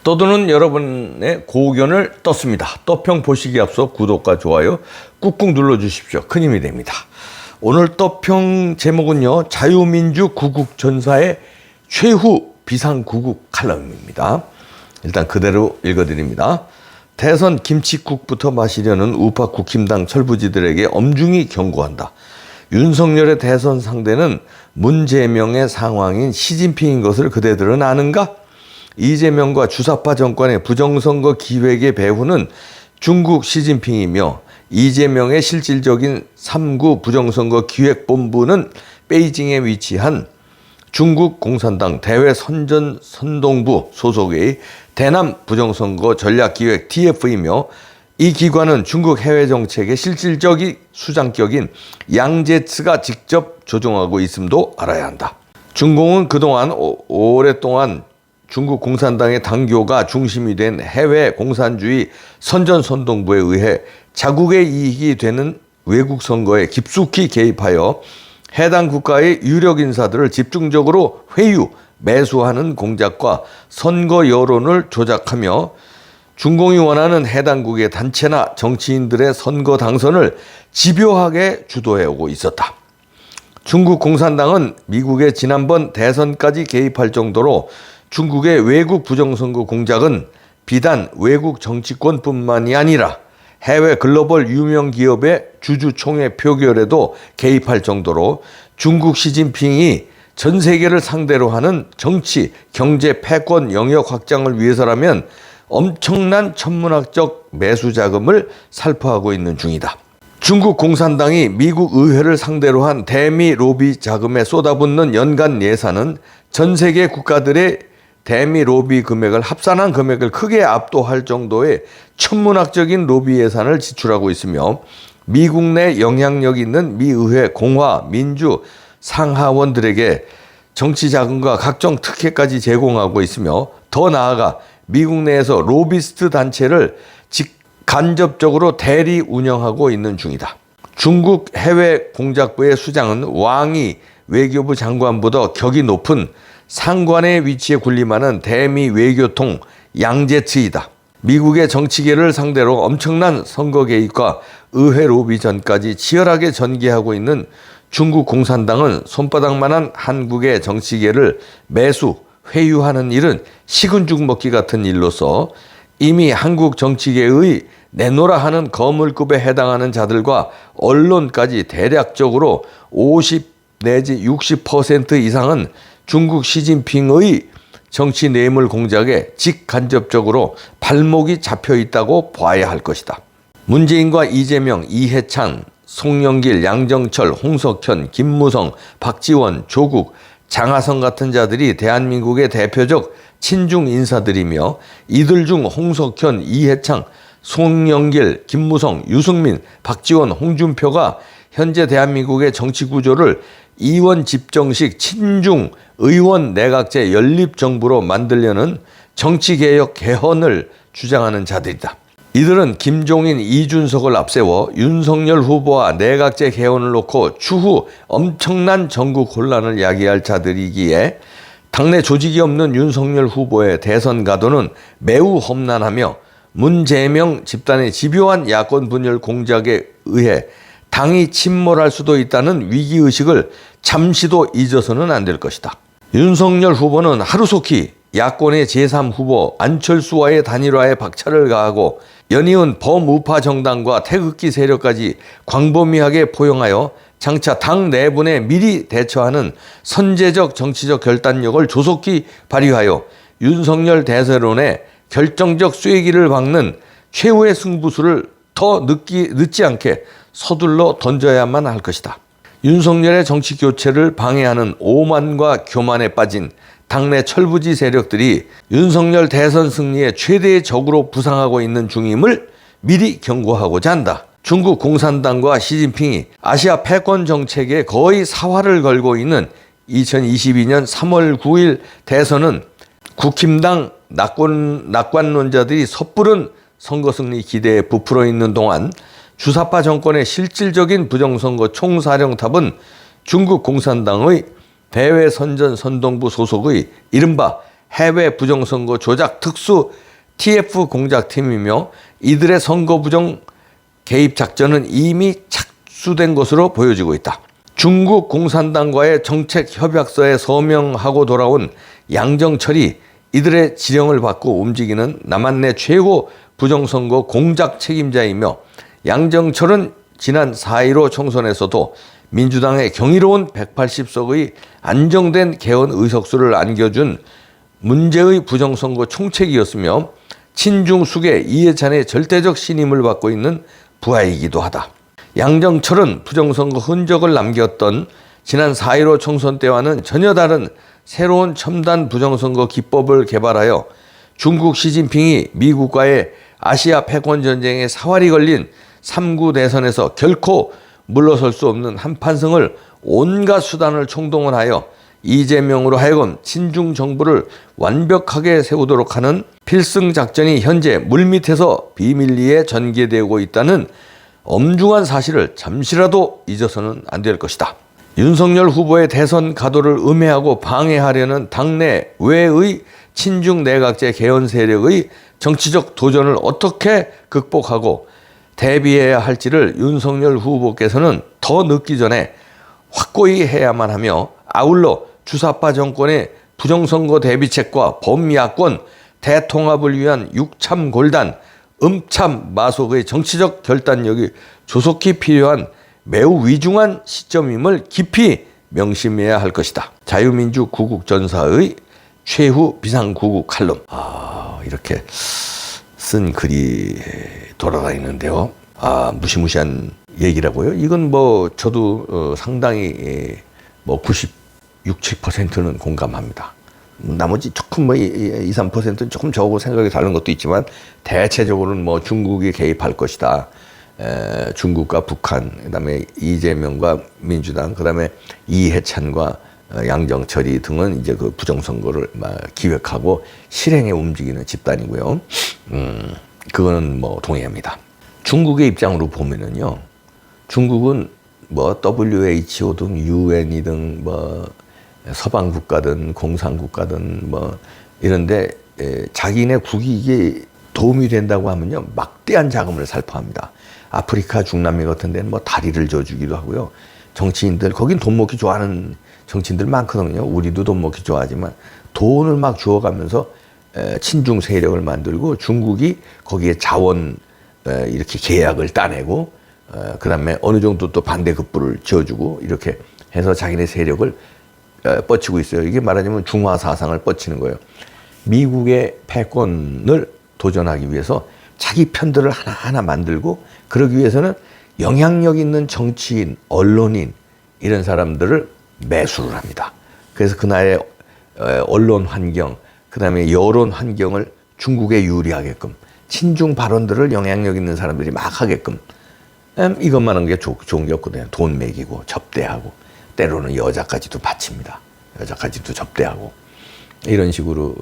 떠드는 여러분의 고견을 떴습니다. 떠평 보시기 앞서 구독과 좋아요 꾹꾹 눌러주십시오. 큰 힘이 됩니다. 오늘 떠평 제목은요, 자유민주 구국전사의 최후 비상구국 칼럼입니다. 일단 그대로 읽어드립니다. 대선 김칫국부터 마시려는 우파 국힘당 철부지들에게 엄중히 경고한다. 윤석열의 대선 상대는 문재명의 상황인 시진핑인 것을 그대들은 아는가? 이재명과 주사파 정권의 부정선거 기획의 배후는 중국 시진핑이며 이재명의 실질적인 3구 부정선거 기획본부는 베이징에 위치한 중국 공산당 대외선전선동부 소속의 대남 부정선거 전략기획 TF이며 이 기관은 중국 해외정책의 실질적인 수장격인 양제츠가 직접 조종하고 있음도 알아야 한다. 중공은 그동안 오랫동안 중국 공산당의 당교가 중심이 된 해외 공산주의 선전선동부에 의해 자국의 이익이 되는 외국 선거에 깊숙이 개입하여 해당 국가의 유력 인사들을 집중적으로 회유, 매수하는 공작과 선거 여론을 조작하며 중공이 원하는 해당국의 단체나 정치인들의 선거 당선을 집요하게 주도해오고 있었다. 중국 공산당은 미국의 지난번 대선까지 개입할 정도로 중국의 외국 부정선거 공작은 비단 외국 정치권뿐만이 아니라 해외 글로벌 유명 기업의 주주총회 표결에도 개입할 정도로 중국 시진핑이 전 세계를 상대로 하는 정치, 경제, 패권 영역 확장을 위해서라면 엄청난 천문학적 매수 자금을 살포하고 있는 중이다. 중국 공산당이 미국 의회를 상대로 한 대미 로비 자금에 쏟아붓는 연간 예산은 전 세계 국가들의 대미 로비 금액을 합산한 금액을 크게 압도할 정도의 천문학적인 로비 예산을 지출하고 있으며 미국 내 영향력 있는 미의회, 공화, 민주, 상하원들에게 정치 자금과 각종 특혜까지 제공하고 있으며 더 나아가 미국 내에서 로비스트 단체를 간접적으로 대리 운영하고 있는 중이다. 중국 해외 공작부의 수장은 왕이 외교부 장관보다 격이 높은 상관의 위치에 군림하는 대미 외교통 양제츠이다. 미국의 정치계를 상대로 엄청난 선거 개입과 의회 로비전까지 치열하게 전개하고 있는 중국 공산당은 손바닥만한 한국의 정치계를 매수, 회유하는 일은 식은 죽 먹기 같은 일로서 이미 한국 정치계의 내노라 하는 거물급에 해당하는 자들과 언론까지 대략적으로 50 내지 60% 이상은 중국 시진핑의 정치 뇌물 공작에 직간접적으로 발목이 잡혀 있다고 봐야 할 것이다. 문재인과 이재명, 이해찬, 송영길, 양정철, 홍석현, 김무성, 박지원, 조국, 장하성 같은 자들이 대한민국의 대표적 친중 인사들이며 이들 중 홍석현, 이해창, 송영길, 김무성, 유승민, 박지원, 홍준표가 현재 대한민국의 정치 구조를 이원 집정식 친중 의원 내각제 연립정부로 만들려는 정치개혁 개헌을 주장하는 자들이다. 이들은 김종인, 이준석을 앞세워 윤석열 후보와 내각제 개헌을 놓고 추후 엄청난 전국 혼란을 야기할 자들이기에 당내 조직이 없는 윤석열 후보의 대선 가도는 매우 험난하며 문재명 집단의 집요한 야권 분열 공작에 의해 당이 침몰할 수도 있다는 위기의식을 잠시도 잊어서는 안 될 것이다. 윤석열 후보는 하루속히 야권의 제3후보 안철수와의 단일화에 박차를 가하고 연이은 범우파 정당과 태극기 세력까지 광범위하게 포용하여 장차 당 내분에 미리 대처하는 선제적 정치적 결단력을 조속히 발휘하여 윤석열 대세론에 결정적 쐐기를 박는 최후의 승부수를 더 늦지 않게 서둘러 던져야만 할 것이다. 윤석열의 정치 교체를 방해하는 오만과 교만에 빠진 당내 철부지 세력들이 윤석열 대선 승리의 최대의 적으로 부상하고 있는 중임을 미리 경고하고자 한다. 중국 공산당과 시진핑이 아시아 패권 정책에 거의 사활을 걸고 있는 2022년 3월 9일 대선은 국힘당 낙관론자들이 섣부른 선거 승리 기대에 부풀어 있는 동안 주사파 정권의 실질적인 부정선거 총사령탑은 중국 공산당의 대외선전선동부 소속의 이른바 해외 부정선거 조작 특수 TF 공작팀이며 이들의 선거 부정 개입 작전은 이미 착수된 것으로 보여지고 있다. 중국 공산당과의 정책 협약서에 서명하고 돌아온 양정철이 이들의 지령을 받고 움직이는 남한내 최고 부정선거 공작 책임자이며 양정철은 지난 4.15 총선에서도 민주당의 경이로운 180석의 안정된 개헌 의석수를 안겨준 문제의 부정선거 총책이었으며 친중숙의 이해찬의 절대적 신임을 받고 있는 부하이기도 하다. 양정철은 부정선거 흔적을 남겼던 지난 4.15 총선 때와는 전혀 다른 새로운 첨단 부정선거 기법을 개발하여 중국 시진핑이 미국과의 아시아 패권 전쟁에 사활이 걸린 3구 대선에서 결코 물러설 수 없는 한판승을 온갖 수단을 총동원하여 이재명으로 하여금 친중 정부를 완벽하게 세우도록 하는 필승 작전이 현재 물밑에서 비밀리에 전개되고 있다는 엄중한 사실을 잠시라도 잊어서는 안 될 것이다. 윤석열 후보의 대선 가도를 음해하고 방해하려는 당내 외의 친중 내각제 개헌 세력의 정치적 도전을 어떻게 극복하고 대비해야 할지를 윤석열 후보께서는 더 늦기 전에 확고히 해야만 하며 아울러 주사파 정권의 부정선거 대비책과 범야권 대통합을 위한 육참골단 음참 마속의 정치적 결단력이 조속히 필요한 매우 위중한 시점임을 깊이 명심해야 할 것이다. 자유민주 구국전사의 최후 비상구국 칼럼. 이렇게 쓴 글이 돌아다니는데요. 무시무시한 얘기라고요? 이건 뭐 저도 상당히 뭐 96~7%는 공감합니다. 나머지 조금 뭐 2~3%는 조금 저하고 생각이 다른 것도 있지만 대체적으로는 뭐 중국이 개입할 것이다. 중국과 북한, 그다음에 이재명과 민주당, 그다음에 이해찬과 양정철이 등은 이제 그 부정선거를 기획하고 실행에 움직이는 집단이고요. 그거는 뭐 동의합니다. 중국의 입장으로 보면은요, 중국은 뭐 WHO든 UN이든 뭐 서방 국가든 공산 국가든 뭐 이런데 자기네 국이 이게 도움이 된다고 하면요, 막대한 자금을 살포합니다. 아프리카, 중남미 같은 데는 뭐 다리를 줘주기도 하고요. 정치인들, 거긴 돈 먹기 좋아하는 정치인들 많거든요. 우리도 돈 먹기 좋아하지만 돈을 막 주워가면서 친중 세력을 만들고 중국이 거기에 자원 이렇게 계약을 따내고 그 다음에 어느 정도 또 반대급부를 지어주고 이렇게 해서 자기네 세력을 뻗치고 있어요. 이게 말하자면 중화 사상을 뻗치는 거예요. 미국의 패권을 도전하기 위해서 자기 편들을 하나하나 만들고 그러기 위해서는 영향력 있는 정치인, 언론인 이런 사람들을 매수를 합니다. 그래서 그날의 언론 환경, 그 다음에 여론 환경을 중국에 유리하게끔 친중 발언들을 영향력 있는 사람들이 막 하게끔 이것만 한 게 좋은 게 없거든요. 돈 먹이고 접대하고 때로는 여자까지도 바칩니다. 여자까지도 접대하고 이런 식으로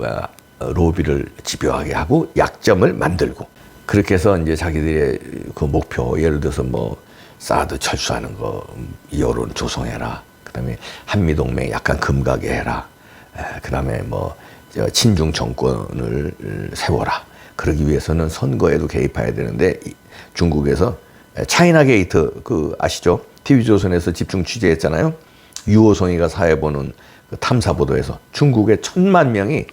로비를 집요하게 하고 약점을 만들고 그렇게 해서 이제 자기들의 그 목표, 예를 들어서 뭐 사드 철수하는 거 여론 조성해라. 그다음에 한미동맹 약간 금가게 해라. 그다음에 뭐 친중 정권을 세워라. 그러기 위해서는 선거에도 개입해야 되는데 중국에서 차이나 게이트 그 아시죠? TV조선에서 집중 취재했잖아요. 유호성이가 사회보는 그 탐사보도에서 중국의 1,000만 명이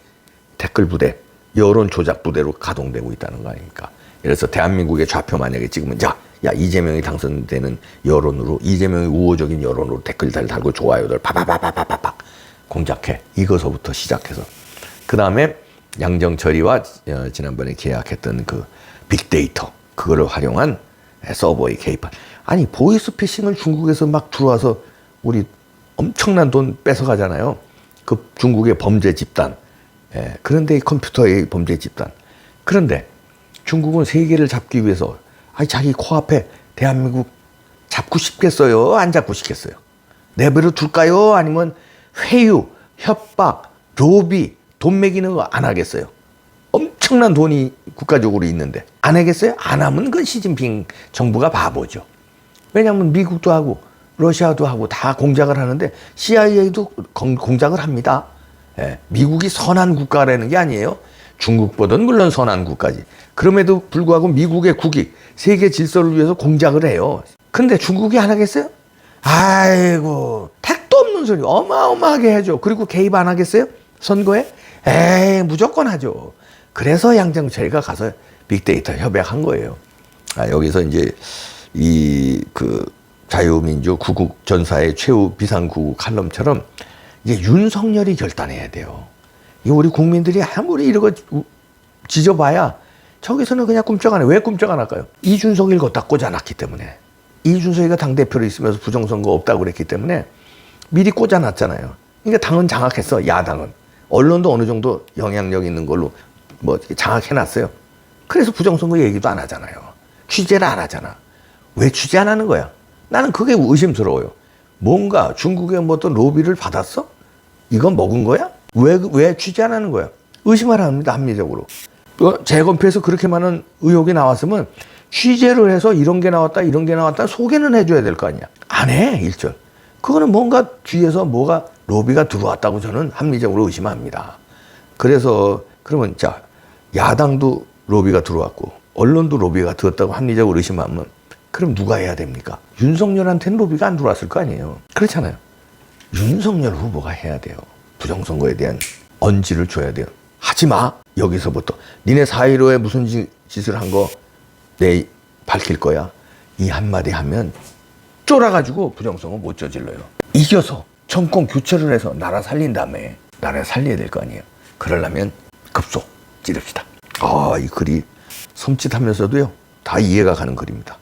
댓글 부대, 여론 조작 부대로 가동되고 있다는 거 아닙니까? 그래서 대한민국의 좌표 만약에 찍으면 야 이재명이 당선되는 여론으로 이재명이 우호적인 여론으로 댓글들 달고 좋아요들 파파파파파팍 공작해. 이거서부터 시작해서 그 다음에 양정철이와 지난번에 계약했던 그 빅데이터 그거를 활용한 서버에 개입한 아니 보이스피싱을 중국에서 막 들어와서 우리 엄청난 돈 뺏어가잖아요. 그 중국의 범죄 집단. 그런데 이 컴퓨터의 범죄 집단. 그런데 중국은 세계를 잡기 위해서 자기 코앞에 대한민국 잡고 싶겠어요? 안 잡고 싶겠어요? 내버려 둘까요? 아니면 회유, 협박, 로비, 돈 매기는 거 안 하겠어요? 엄청난 돈이 국가적으로 있는데 안 하겠어요? 안 하면 그 시진핑 정부가 바보죠. 왜냐하면 미국도 하고 러시아도 하고 다 공작을 하는데 CIA도 공작을 합니다. 예, 미국이 선한 국가라는 게 아니에요. 중국보다는 물론 선한 국가지. 그럼에도 불구하고 미국의 국익, 세계 질서를 위해서 공작을 해요. 근데 중국이 안 하겠어요? 아이고, 택도 없는 소리 어마어마하게 해줘. 그리고 개입 안 하겠어요? 선거에? 에이, 무조건 하죠. 그래서 양정철이가 가서 빅데이터 협약한 거예요. 여기서 이제 자유민주 구국 전사의 최후 비상구국 칼럼처럼 이제 윤석열이 결단해야 돼요. 이거 우리 국민들이 아무리 이러고 지져봐야 저기서는 그냥 꿈쩍 안 해. 왜 꿈쩍 안 할까요? 이준석을 걷다 꽂아놨기 때문에. 이준석이가 당대표로 있으면서 부정선거 없다고 그랬기 때문에 미리 꽂아놨잖아요. 그러니까 당은 장악했어, 야당은. 언론도 어느 정도 영향력 있는 걸로 뭐 장악해놨어요. 그래서 부정선거 얘기도 안 하잖아요. 취재를 안 하잖아. 왜 취재 안 하는 거야? 나는 그게 의심스러워요. 뭔가 중국의 뭐 또 로비를 받았어? 이건 먹은 거야? 왜 취재 안 하는 거야? 의심을 합니다, 합리적으로. 재검표에서 그렇게 많은 의혹이 나왔으면 취재를 해서 이런 게 나왔다, 이런 게 나왔다 소개는 해줘야 될 거 아니야. 안 해, 일절. 그거는 뭔가 뒤에서 뭐가 로비가 들어왔다고 저는 합리적으로 의심합니다. 그래서 그러면 자, 야당도 로비가 들어왔고 언론도 로비가 들었다고 합리적으로 의심하면 그럼 누가 해야 됩니까? 윤석열한테는 로비가 안 들어왔을 거 아니에요. 그렇잖아요. 윤석열 후보가 해야 돼요. 부정선거에 대한 언지를 줘야 돼요. 하지 마. 여기서부터 니네 4.15에 무슨 짓을 한 거 내 밝힐 거야. 이 한마디 하면 쫄아가지고 부정선거 못 저질러요. 이겨서 정권 교체를 해서 나라 살린 다음에 나라 살려야 될 거 아니에요. 그러려면 급속 찌릅시다. 이 글이 섬찟하면서도요 다 이해가 가는 글입니다.